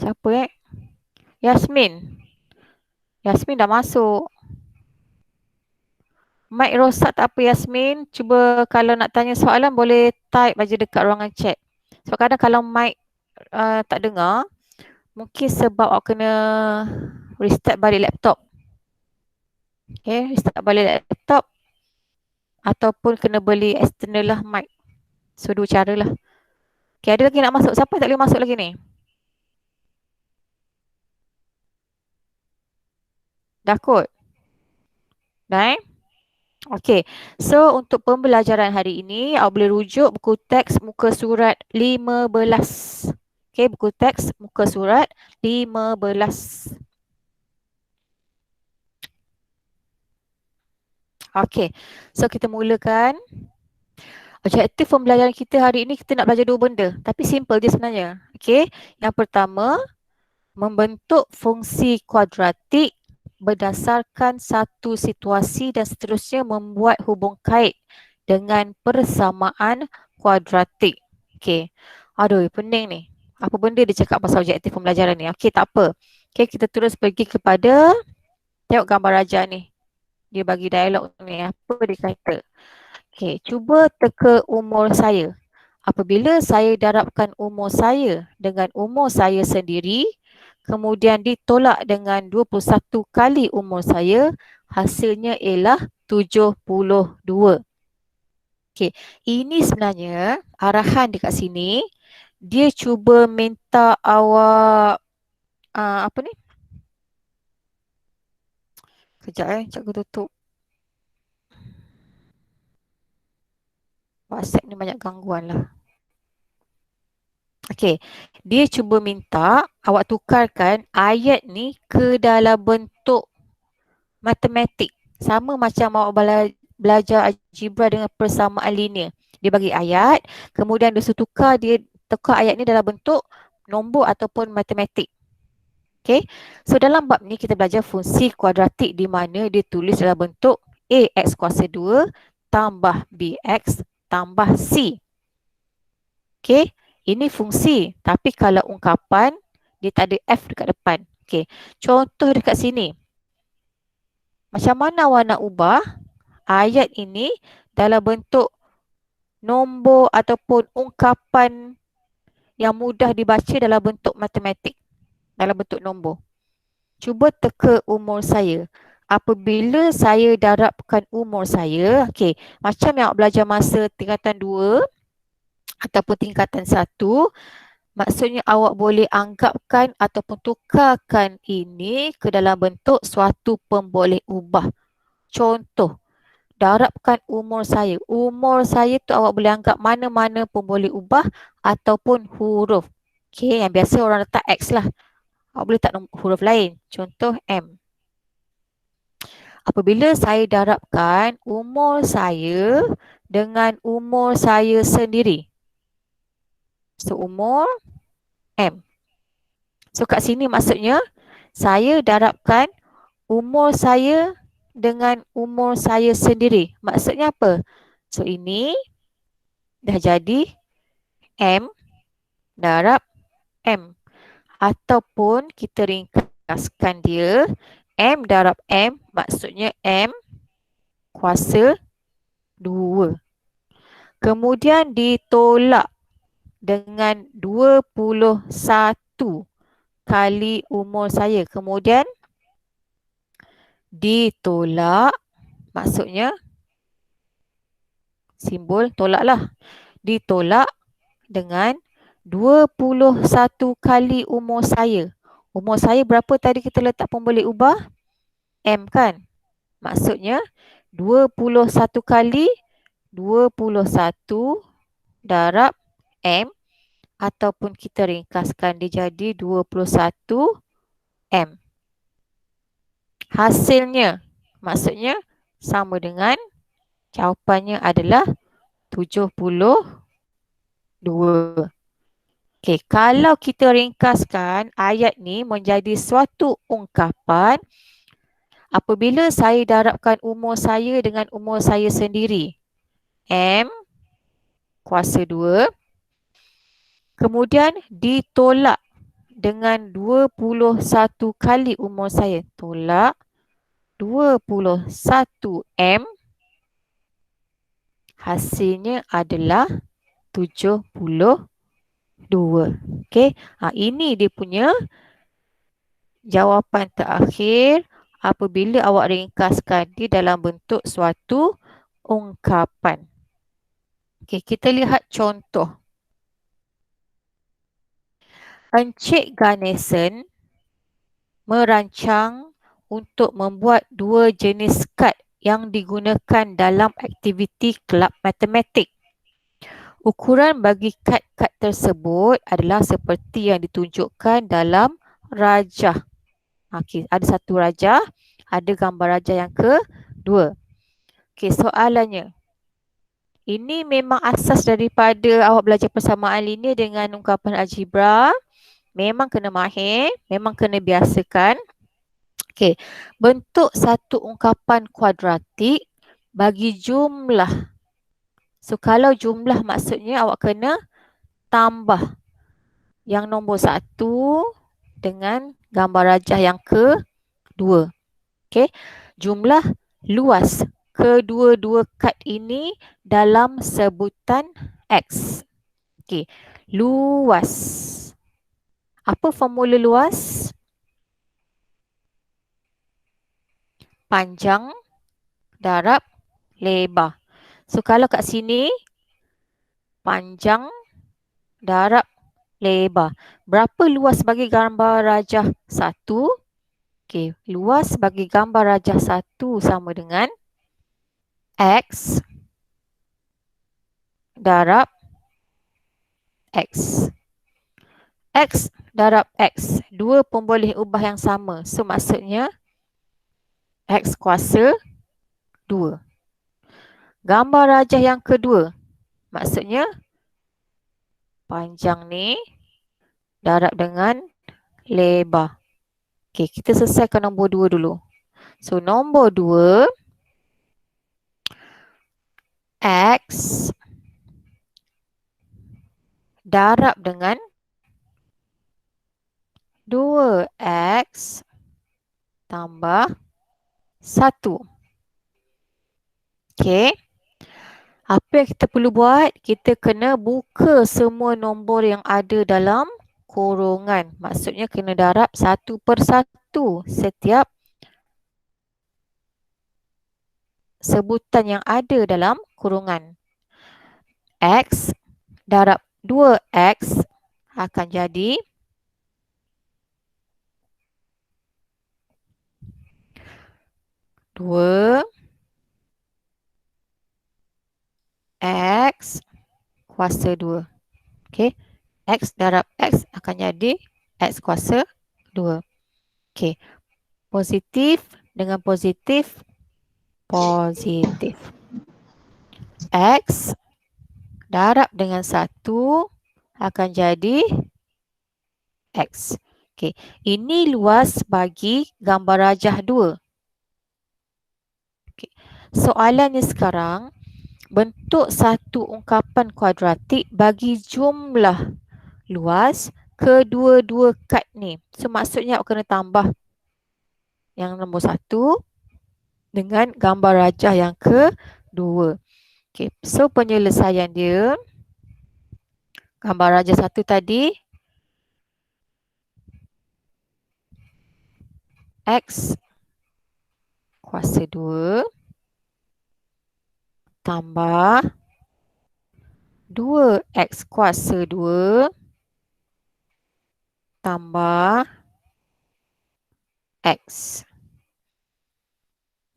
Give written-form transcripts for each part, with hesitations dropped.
Siapa Yasmin. Yasmin dah masuk. Mic rosak tak apa Yasmin. Cuba kalau nak tanya soalan boleh type aja dekat ruangan chat. Sebab kadang kalau mic tak dengar, mungkin sebab awak kena restart balik laptop. Okay, restart balik laptop. Ataupun kena beli external lah mic. So, dua cara lah. Okay, ada lagi nak masuk? Siapa tak boleh masuk lagi ni? Dah kot? Dah Okey, so untuk pembelajaran hari ini, awak boleh rujuk buku teks muka surat 15. Okey, buku teks muka surat 15. Okey, so kita mulakan. Objektif pembelajaran kita hari ini, kita nak belajar dua benda. Tapi simple je sebenarnya. Okey, yang pertama, membentuk fungsi kuadratik berdasarkan satu situasi dan seterusnya membuat hubung kait dengan persamaan kuadratik. Okey. Aduh, pening ni. Apa benda dia cakap pasal objektif pembelajaran ni? Okey, tak apa. Okey, kita terus pergi kepada tengok gambar raja ni. Dia bagi dialog ni. Apa dia kata? Okey, cuba teka umur saya. Apabila saya darabkan umur saya dengan umur saya sendiri, kemudian ditolak dengan 21 kali umur saya, hasilnya ialah 72. Okey, ini sebenarnya arahan dekat sini, dia cuba minta awak, apa ni? Kejap cikgu tutup. WhatsApp ni banyak gangguan lah. Okey, dia cuba minta awak tukarkan ayat ni ke dalam bentuk matematik. Sama macam awak belajar algebra dengan persamaan linear. Dia bagi ayat, kemudian dia tukar ayat ni dalam bentuk nombor ataupun matematik. Okey, so dalam bab ni kita belajar fungsi kuadratik di mana dia tulis dalam bentuk AX kuasa 2 tambah BX tambah C. Okey, ini fungsi. Tapi kalau ungkapan, dia tak ada F dekat depan. Okey, contoh dekat sini. Macam mana awak nak ubah ayat ini dalam bentuk nombor ataupun ungkapan yang mudah dibaca dalam bentuk matematik, dalam bentuk nombor. Cuba teka umur saya. Apabila saya darabkan umur saya, okey, macam yang awak belajar masa tingkatan 2 ataupun tingkatan 1, maksudnya awak boleh anggapkan ataupun tukarkan ini ke dalam bentuk suatu pemboleh ubah. Contoh, darabkan umur saya. Umur saya tu awak boleh anggap mana-mana pun boleh ubah ataupun huruf. Okey, yang biasa orang letak X lah. Awak boleh letak huruf lain. Contoh M. Apabila saya darabkan umur saya dengan umur saya sendiri. So, umur M. So, kat sini maksudnya saya darabkan umur saya dengan umur saya sendiri. Maksudnya apa? So, ini dah jadi M darab M. Ataupun kita ringkaskan dia, M darab M maksudnya M kuasa 2. Kemudian ditolak dengan 21 kali umur saya. Kemudian ditolak maksudnya simbol tolak lah. Ditolak dengan 21 kali umur saya. Umur saya berapa tadi kita letak pemboleh ubah? M kan? Maksudnya 21 kali 21 darab M ataupun kita ringkaskan dia jadi 21 M. Hasilnya maksudnya sama dengan jawapannya adalah 72. Okey, kalau kita ringkaskan ayat ni menjadi suatu ungkapan, apabila saya darabkan umur saya dengan umur saya sendiri, M kuasa 2, kemudian ditolak dengan 21 kali umur saya. Tolak 21M. Hasilnya adalah 72. Okey. Ini dia punya jawapan terakhir apabila awak ringkaskan di dalam bentuk suatu ungkapan. Okey, kita lihat contoh. Encik Ganesan merancang untuk membuat 2 jenis kad yang digunakan dalam aktiviti kelab matematik. Ukuran bagi kad-kad tersebut adalah seperti yang ditunjukkan dalam rajah. Okey, ada satu rajah, ada gambar rajah yang kedua. Okey, soalannya. Ini memang asas daripada awak belajar persamaan linear dengan ungkapan algebra. Memang kena mahir, memang kena biasakan. Okey, bentuk satu ungkapan kuadratik bagi jumlah. So, kalau jumlah maksudnya awak kena tambah yang nombor 1 dengan gambar rajah yang kedua. Okey, jumlah luas kedua-dua kad ini dalam sebutan X. Okey, luas. Apa formula luas? Panjang darab lebar. So, kalau kat sini, panjang darab lebar. Berapa luas bagi gambar rajah 1? Okey, luas bagi gambar rajah 1 sama dengan X darab X. X darab X. Dua pun boleh ubah yang sama. So, maksudnya X kuasa 2. Gambar rajah yang kedua. Maksudnya panjang ni darab dengan lebar. Okey, kita selesaikan nombor 2 dulu. So, nombor 2, X darab dengan 2X tambah 1. Okey. Apa yang kita perlu buat? Kita kena buka semua nombor yang ada dalam kurungan. Maksudnya kena darab satu per satu setiap sebutan yang ada dalam kurungan. X darab 2X akan jadi 2X kuasa 2. Okey. X darab X akan jadi X kuasa 2. Okey. Positif dengan positif. Positif. X darab dengan 1 akan jadi X. Okey. Ini luas bagi gambar rajah 2. Okay. Soalannya sekarang, bentuk satu ungkapan kuadratik bagi jumlah luas kedua-dua kad ni. So, maksudnya awak kena tambah yang nombor 1 dengan gambar rajah yang kedua. Okay. So, penyelesaian dia, gambar rajah 1 tadi, X kuasa 2 tambah 2X kuasa 2 tambah X.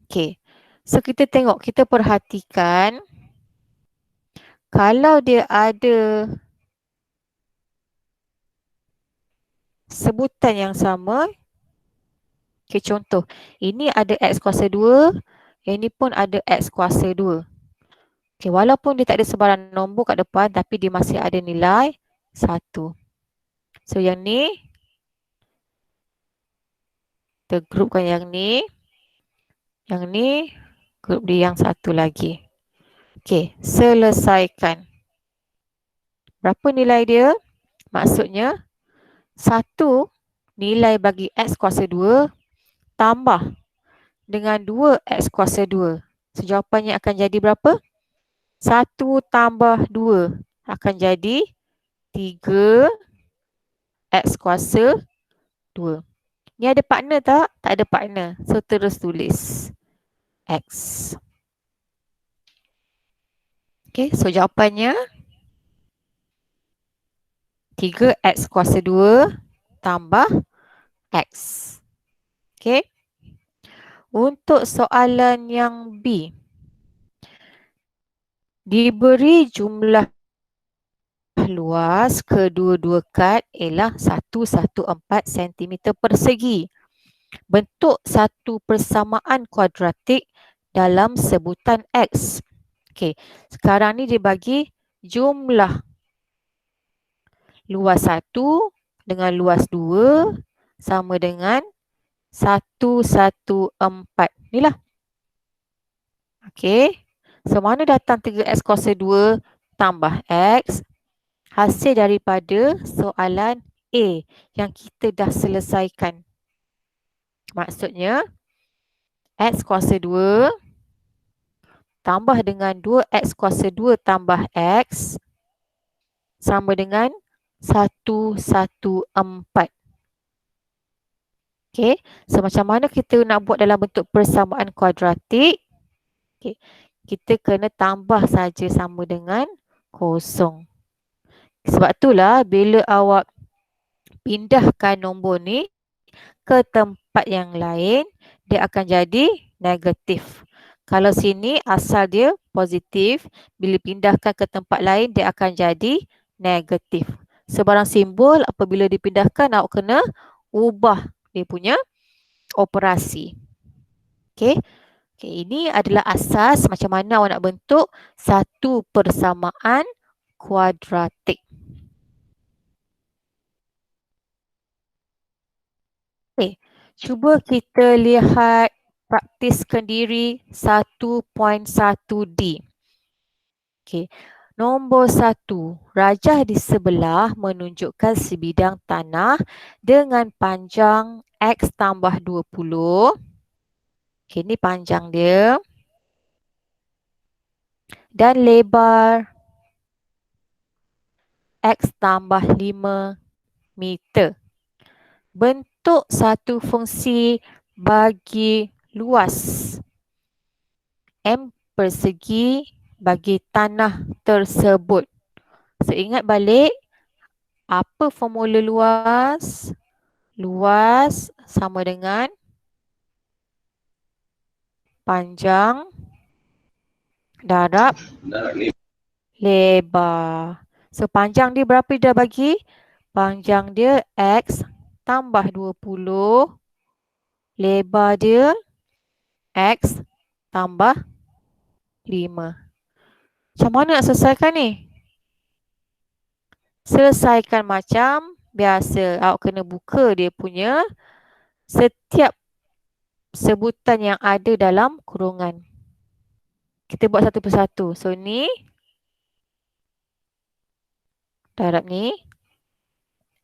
Okey. So, kita tengok, kita perhatikan kalau dia ada sebutan yang sama. Okay, contoh. Ini ada X kuasa 2. Ini pun ada X kuasa 2. Okay, walaupun dia tak ada sebarang nombor kat depan, tapi dia masih ada nilai 1. So, yang ni, kita grupkan yang ni. Yang ni, grup dia yang satu lagi. Okay, selesaikan. Berapa nilai dia? Maksudnya, 1 nilai bagi X kuasa 2 tambah dengan 2X kuasa 2. So, jawapannya akan jadi berapa? 1 tambah 2 akan jadi 3X kuasa 2. Ni ada partner tak? Tak ada partner. So, terus tulis X. Okay, so jawapannya 3X kuasa 2 tambah X. Okay. Untuk soalan yang B. Diberi jumlah luas kedua-dua kad ialah 114 cm persegi. Bentuk satu persamaan kuadratik dalam sebutan X. Okey, sekarang ni dia bagi jumlah luas 1 dengan luas 2 sama dengan 114. Inilah. Okey. So, mana datang 3X kuasa 2 tambah X? Hasil daripada soalan A yang kita dah selesaikan. Maksudnya, X kuasa 2 tambah dengan 2X kuasa 2 tambah X sama dengan 114. Okey, so macam mana kita nak buat dalam bentuk persamaan kuadratik? Okay. Kita kena tambah saja sama dengan kosong. Sebab itulah bila awak pindahkan nombor ni ke tempat yang lain, dia akan jadi negatif. Kalau sini asal dia positif, bila pindahkan ke tempat lain, dia akan jadi negatif. Sebarang simbol apabila dipindahkan, awak kena ubah dia punya operasi. Okey. Okay, ini adalah asas macam mana awak nak bentuk satu persamaan kuadratik. Okay, cuba kita lihat praktiskan diri 1.1D. Okay, nombor 1. Rajah di sebelah menunjukkan sebidang tanah dengan panjang X tambah 20. Okay, ni panjang dia. Dan lebar X tambah 5 meter. Bentuk satu fungsi bagi luas M persegi bagi tanah tersebut. So, ingat balik apa formula luas? Luas sama dengan panjang darab lebar. So, panjang dia berapa dia dah bagi? Panjang dia X tambah 20. Lebar dia X tambah 5. Macam mana nak selesaikan ni? Selesaikan macam biasa. Awak kena buka dia punya setiap sebutan yang ada dalam kurungan. Kita buat satu persatu. So, ni darab ni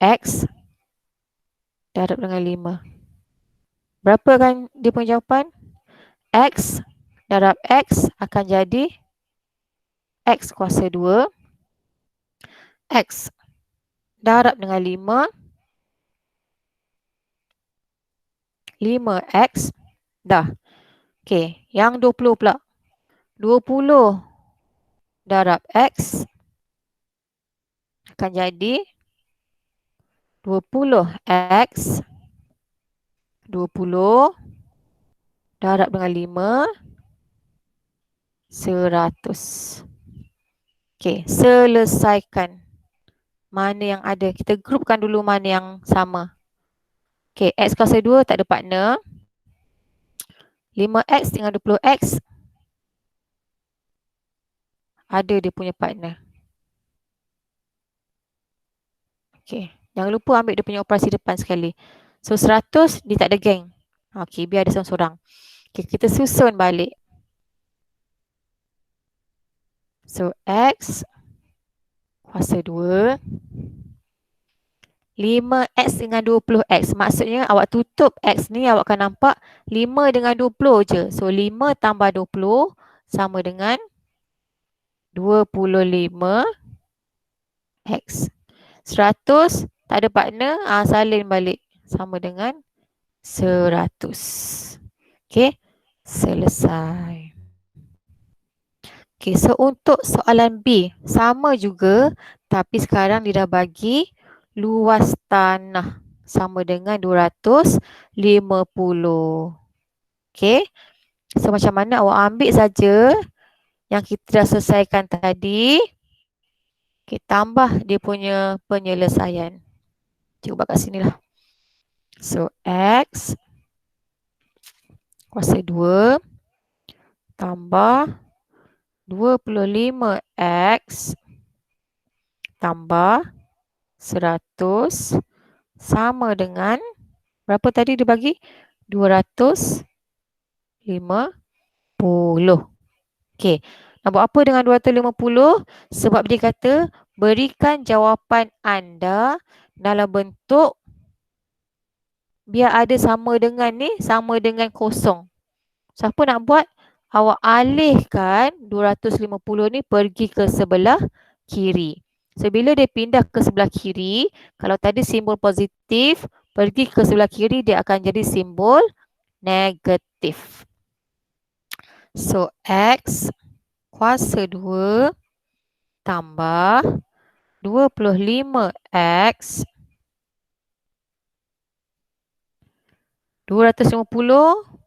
X darab dengan 5. Berapa kan dia punya jawapan? X darab X akan jadi X kuasa 2. X darab dengan 5. 5X. Dah. Okey, yang 20 pula. 20 darab X akan jadi 20X 20 darab dengan 5 100. Okey, selesaikan. Mana yang ada? Kita grupkan dulu mana yang sama. Okey, X kuasa 2 tak ada partner. 5X dengan 20X ada dia punya partner. Okey, jangan lupa ambil dia punya operasi depan sekali. So, 100 dia tak ada geng. Okey, biar ada seorang-seorang. Okey, kita susun balik. So, X kuasa 2 5X dengan 20X. Maksudnya awak tutup X ni, awak akan nampak 5 dengan 20 je. So 5 tambah 20 sama dengan 25X. 100 tak ada partner, salin balik. Sama dengan 100. Okey, selesai. Okey, so untuk soalan B, sama juga tapi sekarang dia dah bagi luas tanah sama dengan 250. Okey, so macam mana awak ambil saja yang kita dah selesaikan tadi. Okey, tambah dia punya penyelesaian. Cikgu buat kat sini lah. So, X kuasa 2 tambah 25X tambah 100 sama dengan berapa tadi dia bagi? 250. Okey. Nak buat apa dengan 250? Sebab dia kata berikan jawapan anda dalam bentuk biar ada sama dengan ni, sama dengan kosong. Siapa nak buat? Awak alihkan 250 ni pergi ke sebelah kiri. So, bila dia pindah ke sebelah kiri, kalau tadi simbol positif, pergi ke sebelah kiri dia akan jadi simbol negatif. So, X kuasa 2 tambah 25X 250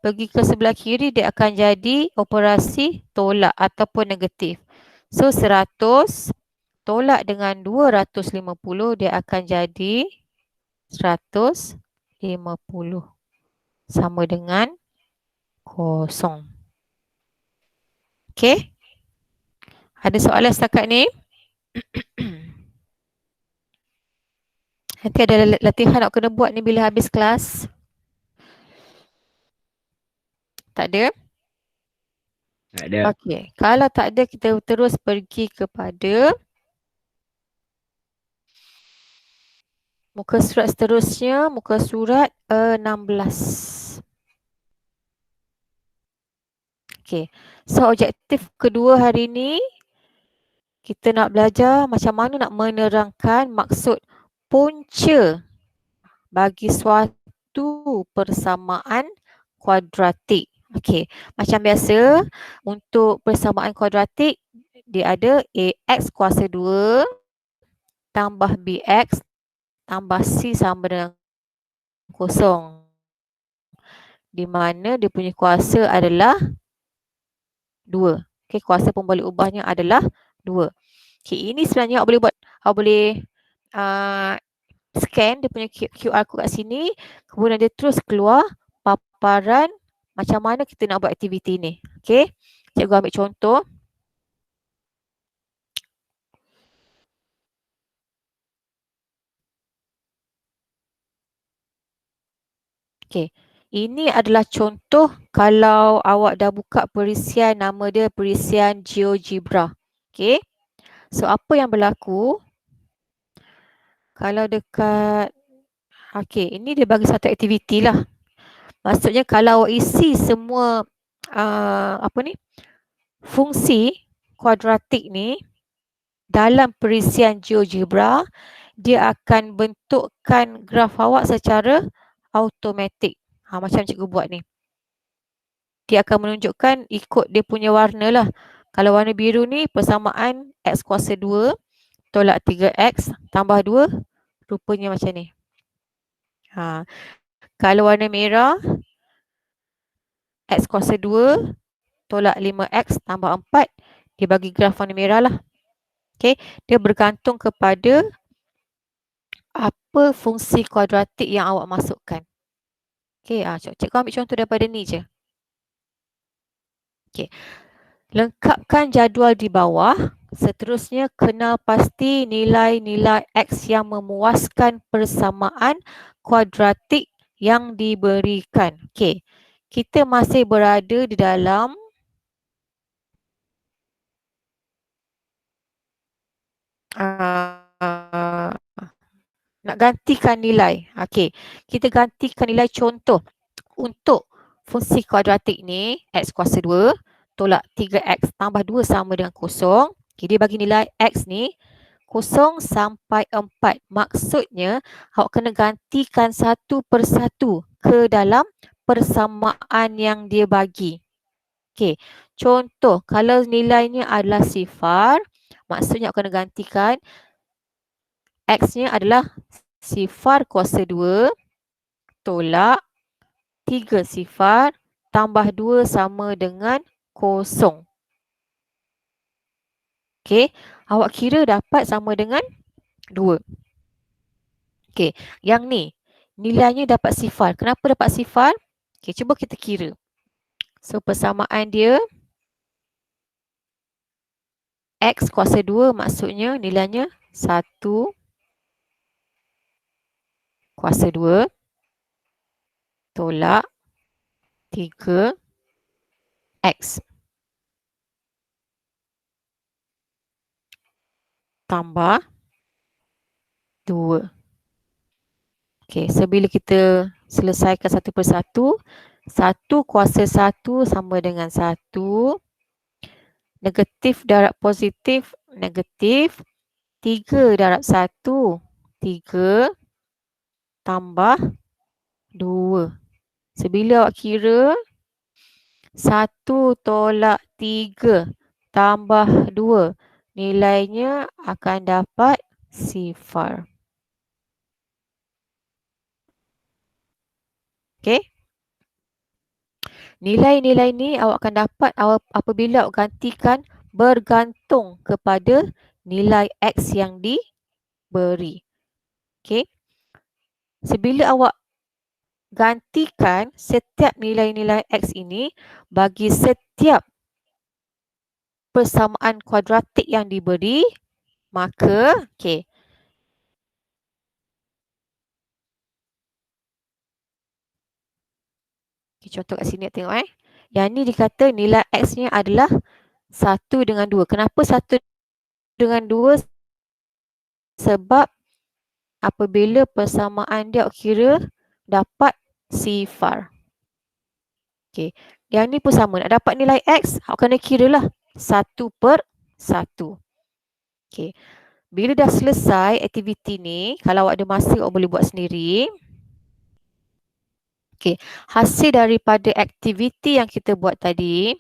pergi ke sebelah kiri dia akan jadi operasi tolak ataupun negatif. So 100 tolak dengan 250 dia akan jadi 150 sama dengan kosong. Okey? Ada soalan setakat ni? Nanti ada latihan nak kena buat ni bila habis kelas. Tak ada? Tak ada. Okey. Kalau tak ada, kita terus pergi kepada muka surat seterusnya, muka surat 16. Okey. So, objektif kedua hari ni, kita nak belajar macam mana nak menerangkan maksud punca bagi suatu persamaan kuadratik. Okey. Macam biasa, untuk persamaan kuadratik, dia ada AX kuasa 2 tambah BX tambah C sama dengan kosong. Di mana dia punya kuasa adalah 2. Okey, kuasa pemboleh ubahnya adalah 2. Okey, ini sebenarnya awak boleh buat, awak boleh scan dia punya QR code kat sini, kemudian dia terus keluar paparan macam mana kita nak buat aktiviti ni. Okey, cikgu ambil contoh. Okey, ini adalah contoh kalau awak dah buka perisian, nama dia perisian GeoGebra. Okey, so apa yang berlaku? Kalau dekat, okey, ini dia bagi satu aktiviti lah. Maksudnya kalau awak isi semua apa ni, fungsi kuadratik ni dalam perisian GeoGebra, dia akan bentukkan graf awak secara automatik. Macam cikgu buat ni. Dia akan menunjukkan ikut dia punya warna lah. Kalau warna biru ni persamaan X kuasa 2 tolak 3X tambah 2 rupanya macam ni. Kalau warna merah X kuasa 2 tolak 5X tambah 4 dia bagi graf warna merah lah. Okay, dia bergantung kepada apa fungsi kuadratik yang awak masukkan. Okay, cikgu ambil contoh daripada ni je. Okay, lengkapkan jadual di bawah. Seterusnya, kenal pasti nilai-nilai X yang memuaskan persamaan kuadratik yang diberikan. Okay, kita masih berada di dalam Nak gantikan nilai. Okey, kita gantikan nilai contoh. Untuk fungsi kuadratik ni, x kuasa 2 tolak 3x tambah 2 sama dengan kosong. Okay, dia bagi nilai x ni 0 sampai 4. Maksudnya, awak kena gantikan satu persatu ke dalam persamaan yang dia bagi. Okey, contoh kalau nilainya adalah sifar, maksudnya awak kena gantikan x-nya adalah sifar kuasa 2 tolak 3 sifar tambah 2 sama dengan kosong. Okey, awak kira dapat sama dengan 2. Okey, yang ni nilainya dapat sifar. Kenapa dapat sifar? Okey, cuba kita kira. So, persamaan dia x kuasa 2 maksudnya nilainya 1 kuasa 2 tolak 3x tambah 2. Okey, so bila kita selesaikan satu persatu, 1 kuasa 1 sama dengan 1. Negatif darab positif, negatif. 3 darab 1, 3 tambah 2. So, bila awak kira 1 tolak 3 tambah 2, nilainya akan dapat sifar. Okey. Nilai-nilai ni awak akan dapat apabila awak gantikan bergantung kepada nilai x yang diberi. Okey. Sebila awak gantikan setiap nilai-nilai x ini bagi setiap persamaan kuadratik yang diberi, maka okey. Contoh kat sini tengok Yang ni dikata nilai x-nya adalah 1 dengan 2. Kenapa 1 dengan 2? Sebab apabila persamaan dia awak kira dapat sifar. Okey. Yang ni pun sama. Nak dapat nilai x, awak kena kira lah 1 per 1. Okey. Bila dah selesai aktiviti ni, kalau awak ada masa, awak boleh buat sendiri. Okey. Hasil daripada aktiviti yang kita buat tadi,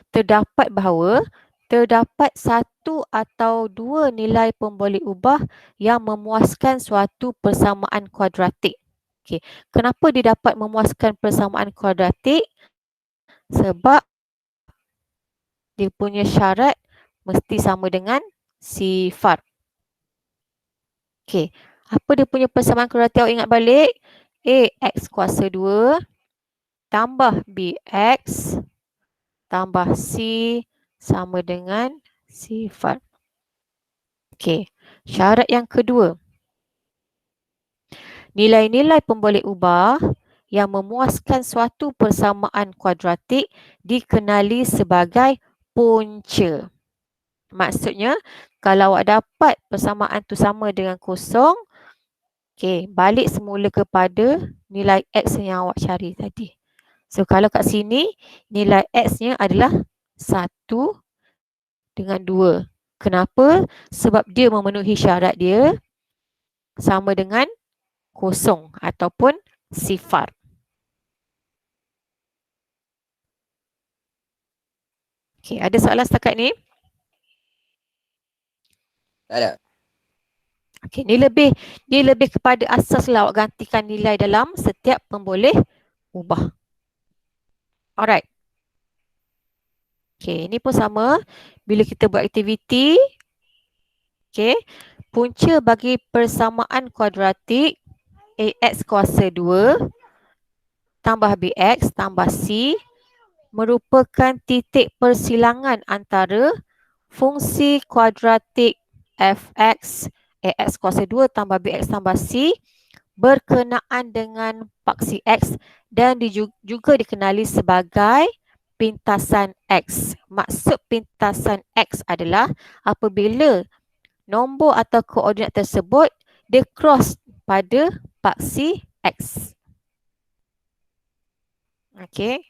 terdapat bahawa terdapat 1 atau 2 nilai pemboleh ubah yang memuaskan suatu persamaan kuadratik. Okey. Kenapa dia dapat memuaskan persamaan kuadratik? Sebab dia punya syarat mesti sama dengan sifar. Okey. Apa dia punya persamaan kuadratik? Awak ingat balik. X kuasa 2 tambah BX tambah C sama dengan sifar. Okey. Syarat yang kedua. Nilai-nilai pemboleh ubah yang memuaskan suatu persamaan kuadratik dikenali sebagai punca. Maksudnya, kalau awak dapat persamaan tu sama dengan kosong, okey, balik semula kepada nilai x yang awak cari tadi. So, kalau kat sini, nilai x-nya adalah 1 dengan 2. Kenapa? Sebab dia memenuhi syarat dia sama dengan kosong ataupun sifar. Okey, ada soalan setakat ni? Tak ada. Okey, ni lebih kepada asas lah awak gantikan nilai dalam setiap pemboleh ubah. Alright. Okey, ni pun sama. Bila kita buat aktiviti, okey, punca bagi persamaan kuadratik AX kuasa 2 tambah BX tambah C merupakan titik persilangan antara fungsi kuadratik fx AX kuasa 2 tambah BX tambah C berkenaan dengan paksi X dan juga dikenali sebagai pintasan X. Maksud pintasan X adalah apabila nombor atau koordinat tersebut dia cross pada paksi X. Okey.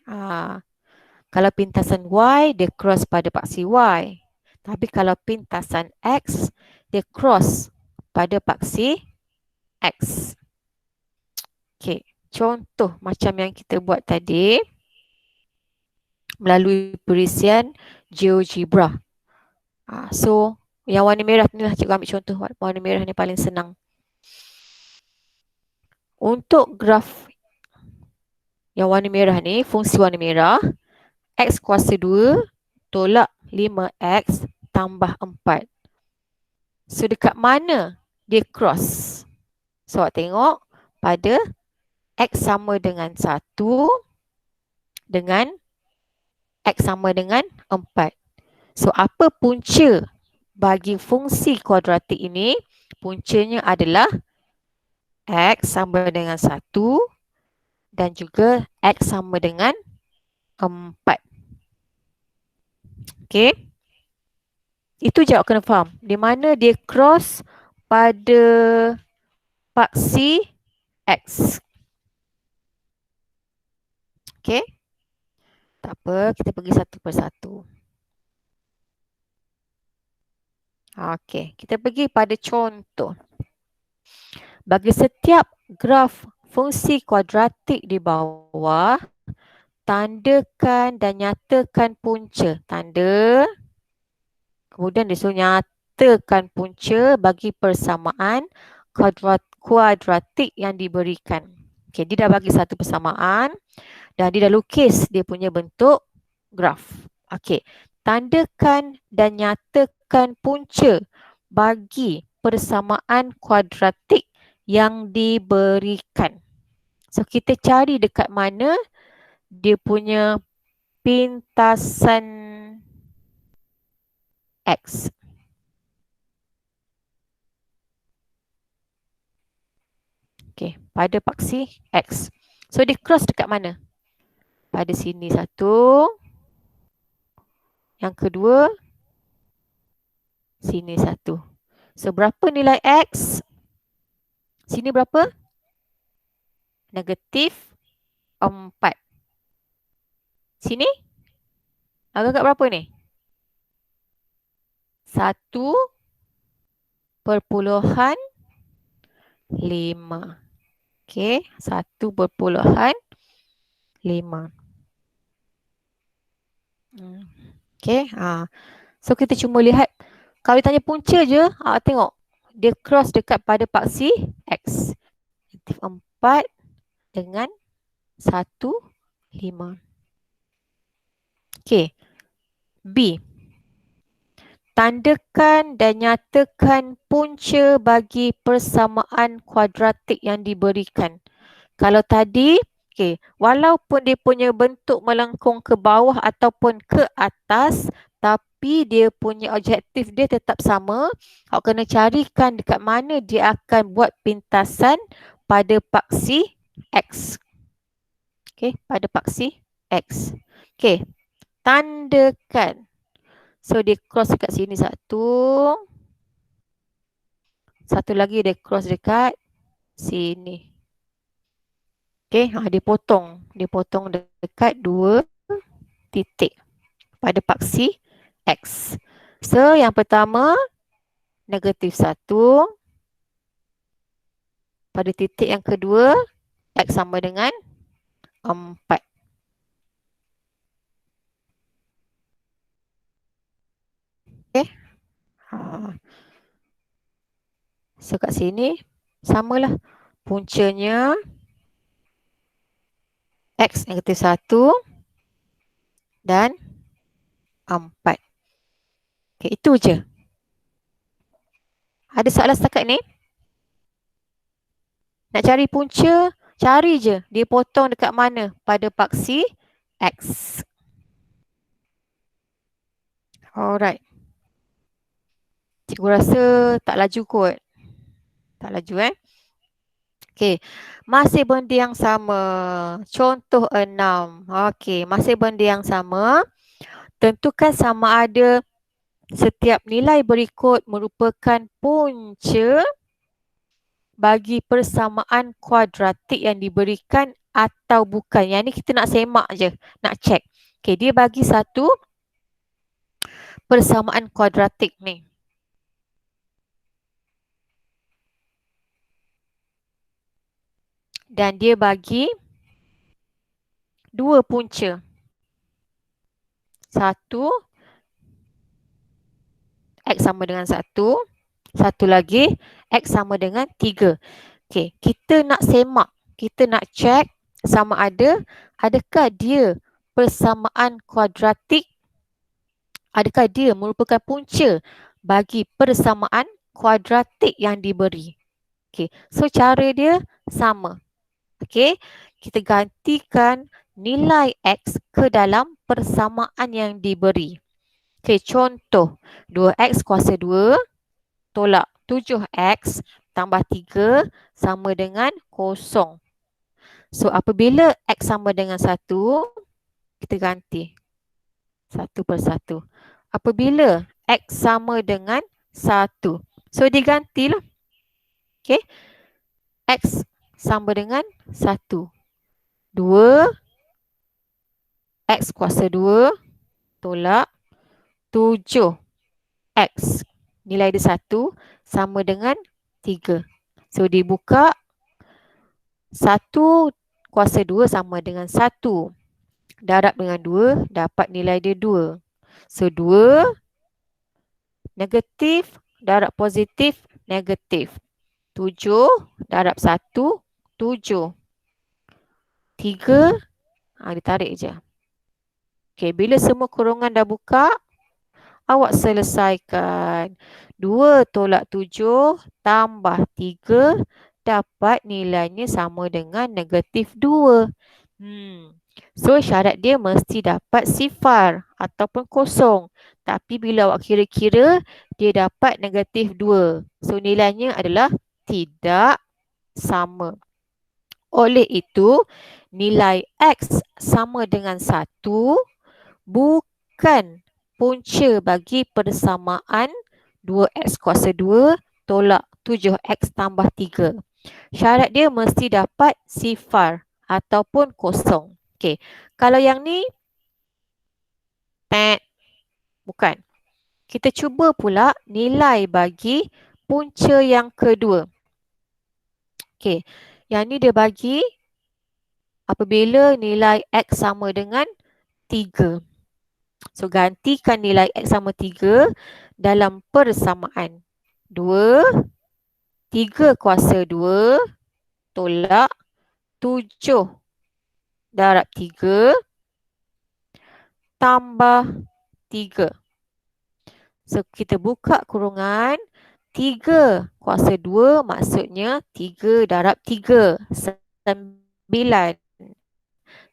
Kalau pintasan Y, dia cross pada paksi Y. Tapi kalau pintasan X, dia cross pada paksi X. Okey. Contoh macam yang kita buat tadi melalui perisian GeoGebra. So, yang warna merah ni lah cikgu ambil contoh. Warna merah ni paling senang. Untuk graf yang warna merah ni, fungsi warna merah, X kuasa 2 tolak 5X tambah 4. So, dekat mana dia cross? So, awak tengok pada X sama dengan 1 dengan X sama dengan 4. So, apa punca bagi fungsi kuadratik ini? Puncanya adalah X sama dengan 1 dan juga X sama dengan 4. Okey. Itu je awak kena faham. Di mana dia cross pada paksi X. Okey. Tak apa, kita pergi satu persatu. Okey, kita pergi pada contoh. Bagi setiap graf fungsi kuadratik di bawah, tandakan dan nyatakan punca. Tanda. Kemudian dia suruh nyatakan punca bagi persamaan kuadratik yang diberikan. Okey, dia dah bagi satu persamaan dan dia dah lukis dia punya bentuk graf. Okey, tandakan dan nyatakan punca bagi persamaan kuadratik yang diberikan. So, kita cari dekat mana dia punya pintasan X. Okey, pada paksi X. So, dia cross dekat mana? Pada sini satu. Yang kedua, sini satu. So, berapa nilai X? Sini berapa? Negatif 4. Sini? Agak-agak berapa ni? 1/5. Okey, 1/5. Okey, so kita cuma lihat. Kalau ditanya punca je, tengok. Dia cross dekat pada paksi X. Negatif 4 dengan 1/5. Okey. B. Tandakan dan nyatakan punca bagi persamaan kuadratik yang diberikan. Kalau tadi, walaupun dia punya bentuk melengkung ke bawah ataupun ke atas, tapi dia punya objektif dia tetap sama. Awak kena carikan dekat mana dia akan buat pintasan pada paksi X. Okey, pada paksi X. Okey, tandakan. So, dia cross dekat sini satu. Satu lagi dia cross dekat sini. Okey, dia potong. Dia potong dekat 2 titik pada paksi X. So, yang pertama, negatif 1. Pada titik yang kedua, X sama dengan 4. Okey. So, kat sini, samalah. Puncanya, X negatif 1 dan 4. Okey, itu je. Ada soalan setakat ni? Nak cari punca, cari je. Dia potong dekat mana? Pada paksi X. Alright. Cikgu rasa tak laju kot. Tak laju Okey, masih benda yang sama. Contoh 6. Okey, masih benda yang sama. Tentukan sama ada setiap nilai berikut merupakan punca bagi persamaan kuadratik yang diberikan atau bukan. Yang ni kita nak semak je, nak check. Okey, dia bagi satu persamaan kuadratik ni. Dan dia bagi dua punca. Satu, X sama dengan 1. Satu lagi, X sama dengan 3. Okey, kita nak semak. Kita nak check sama ada adakah dia persamaan kuadratik, adakah dia merupakan punca bagi persamaan kuadratik yang diberi. Okey, so cara dia sama. Okey, kita gantikan nilai X ke dalam persamaan yang diberi. Okey, contoh 2X kuasa 2 tolak 7X tambah 3 sama dengan 0. So, apabila X sama dengan 1, kita ganti 1/1. Apabila X sama dengan 1, so digantilah. Okey, X sama dengan 1. 2 X kuasa 2 tolak 7X. Nilai dia 1 sama dengan 3. So dibuka 1 kuasa 2 sama dengan 1. Darab dengan 2 dapat nilai dia 2. So 2 negatif darab positif negatif. 7 darab 1 7. 3 ditarik je. Okey, bila semua kurungan dah buka, awak selesaikan. 2 tolak 7 tambah 3 dapat nilainya sama dengan negatif 2. So syarat dia mesti dapat sifar ataupun kosong. Tapi bila awak kira-kira, dia dapat negatif 2. So nilainya adalah tidak sama. Oleh itu, nilai X sama dengan 1 bukan punca bagi persamaan 2X kuasa 2 tolak 7X tambah 3. Syarat dia mesti dapat sifar ataupun kosong. Okey, kalau yang ni, bukan. Kita cuba pula nilai bagi punca yang kedua. Okey, yang ni dia bagi apabila nilai X sama dengan 3. So, gantikan nilai X sama 3 dalam persamaan 2, 3 kuasa 2 tolak 7 darab 3 tambah 3. So, kita buka kurungan. 3 kuasa 2 maksudnya 3 darab 3. 9.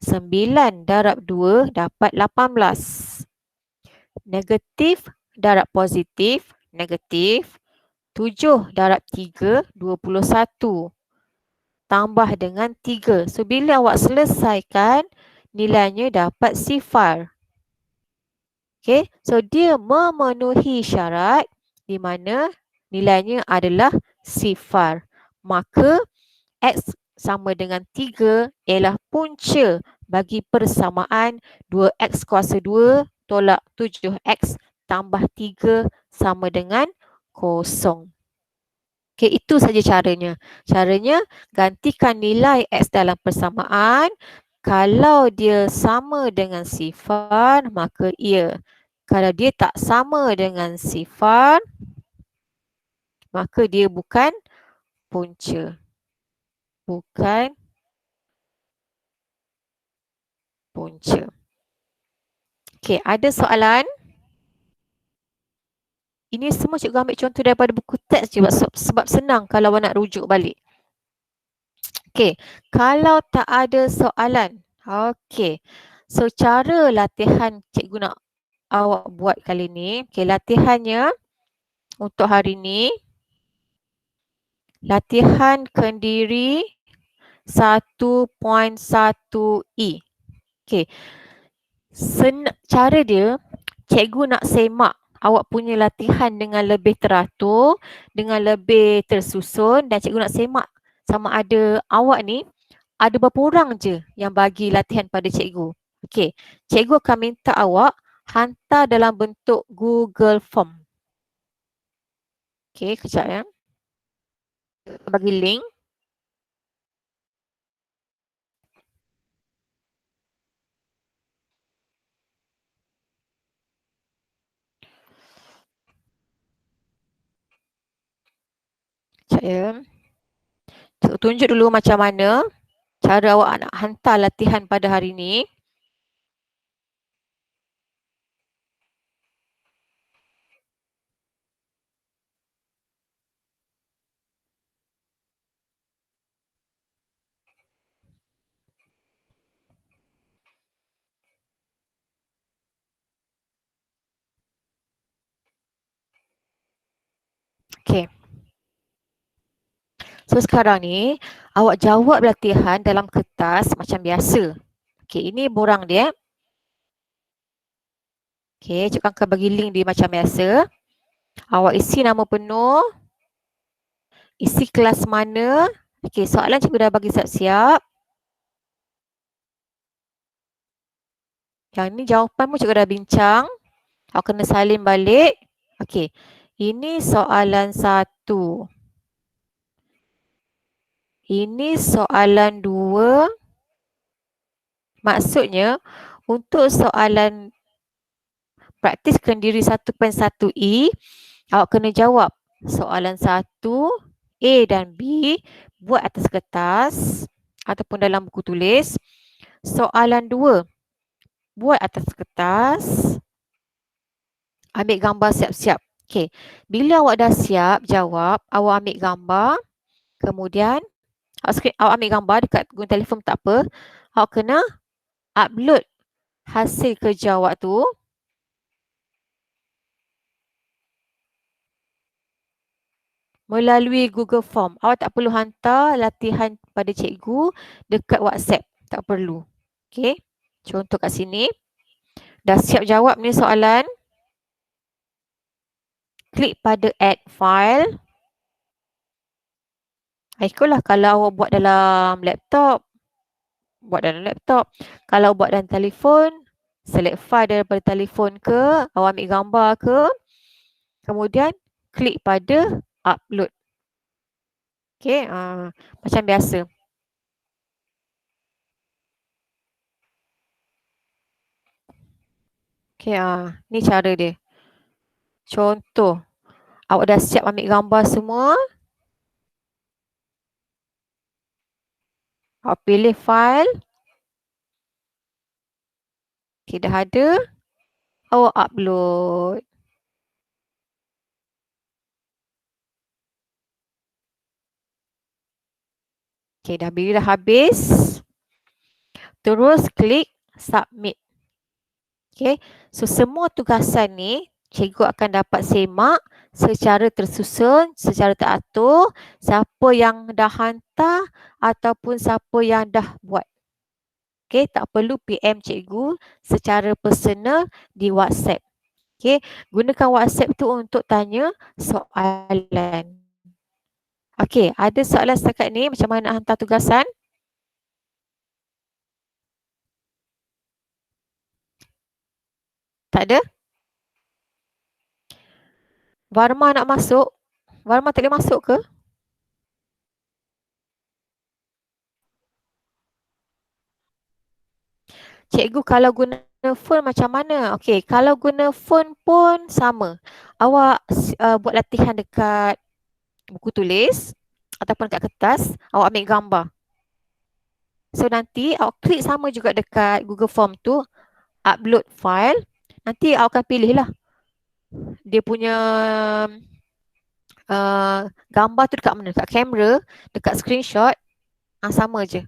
9 darab 2 dapat 18. Negatif darab positif negatif. 7 darab 3 21. Tambah dengan 3. So, bila awak selesaikan, nilainya dapat sifar. Okay, so dia memenuhi syarat di mana nilainya adalah sifar. Maka X sama dengan 3 ialah punca bagi persamaan 2X kuasa 2 tolak 7X tambah 3 sama dengan 0. Okay, itu saja caranya. Caranya gantikan nilai X dalam persamaan. Kalau dia sama dengan sifar, maka ia. Kalau dia tak sama dengan sifar, maka dia bukan punca. Bukan punca. Okey, ada soalan? Ini semua cikgu ambil contoh daripada buku teks je sebab senang kalau awak nak rujuk balik. Okey, kalau tak ada soalan. Okey. So, cara latihan cikgu nak awak buat kali ni. Okey, latihannya untuk hari ni. Latihan kendiri 1.1E. Okey. Cara dia, cikgu nak semak awak punya latihan dengan lebih teratur, dengan lebih tersusun dan cikgu nak semak sama ada awak ni ada berapa orang je yang bagi latihan pada cikgu. Okey, cikgu akan minta awak hantar dalam bentuk Google Form. Okey, kejap ya. Bagi link. Kejap ya. Cikgu tunjuk dulu macam mana cara awak nak hantar latihan pada hari ni. Okey. So sekarang ni awak jawab latihan dalam kertas macam biasa. Okey, ini borang dia. Okey, cikgu akan bagi link dia macam biasa. Awak isi nama penuh, isi kelas mana. Okey, soalan cikgu dah bagi siap-siap. Yang ni jawapan pun cikgu dah bincang. Awak kena salin balik. Okey, ini soalan 1. Ini soalan 2. Maksudnya, untuk soalan praktis kendiri 1.1E, awak kena jawab soalan 1, A dan B buat atas kertas ataupun dalam buku tulis. Soalan 2, buat atas kertas. Ambil gambar siap-siap. Okey, bila awak dah siap jawab, awak ambil gambar. Kemudian, awak ambil gambar dekat guna telefon tak apa. Awak kena upload hasil kerja awak tu melalui Google Form. Awak tak perlu hantar latihan pada cikgu dekat WhatsApp. Tak perlu. Okey. Contoh kat sini. Dah siap jawab ni soalan. Klik pada add file. Ikutlah kalau awak buat dalam laptop. Buat dalam laptop. Kalau buat dalam telefon, select file daripada telefon ke, awak ambil gambar ke. Kemudian klik pada upload. Okey, macam biasa. Okey, ni cara dia. Contoh, awak dah siap ambil gambar semua. Awak pilih file. Okey, dah ada. Awak upload. Okey, bila dah habis, terus klik submit. Okey, so semua tugasan ni cikgu akan dapat semak secara tersusun, secara teratur, siapa yang dah hantar ataupun siapa yang dah buat. Okey, tak perlu PM cikgu secara personal di WhatsApp. Okey, gunakan WhatsApp tu untuk tanya soalan. Okey, ada soalan setakat ni macam mana nak hantar tugasan? Tak ada? Varma nak masuk? Varma tak boleh masuk ke? Cikgu kalau guna phone macam mana? Okey, kalau guna phone pun sama. Awak buat latihan dekat buku tulis ataupun dekat kertas, awak ambil gambar. So nanti awak klik sama juga dekat Google Form tu, upload file. Nanti awak akan pilih lah dia punya gambar tu dekat mana? Dekat kamera, dekat screenshot, sama je.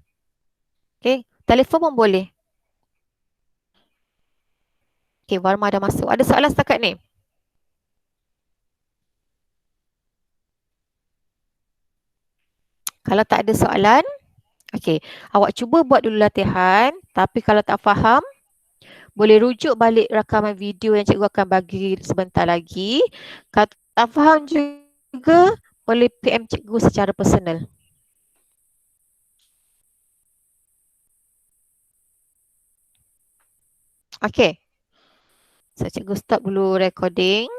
Okay, telefon pun boleh. Okay, Varma dah masuk. Ada soalan setakat ni? Kalau tak ada soalan, Okey, awak cuba buat dulu latihan. Tapi kalau tak faham, boleh rujuk balik rakaman video yang cikgu akan bagi sebentar lagi. Kalau tak faham juga, boleh PM cikgu secara personal. Okey. So, cikgu stop dulu recording.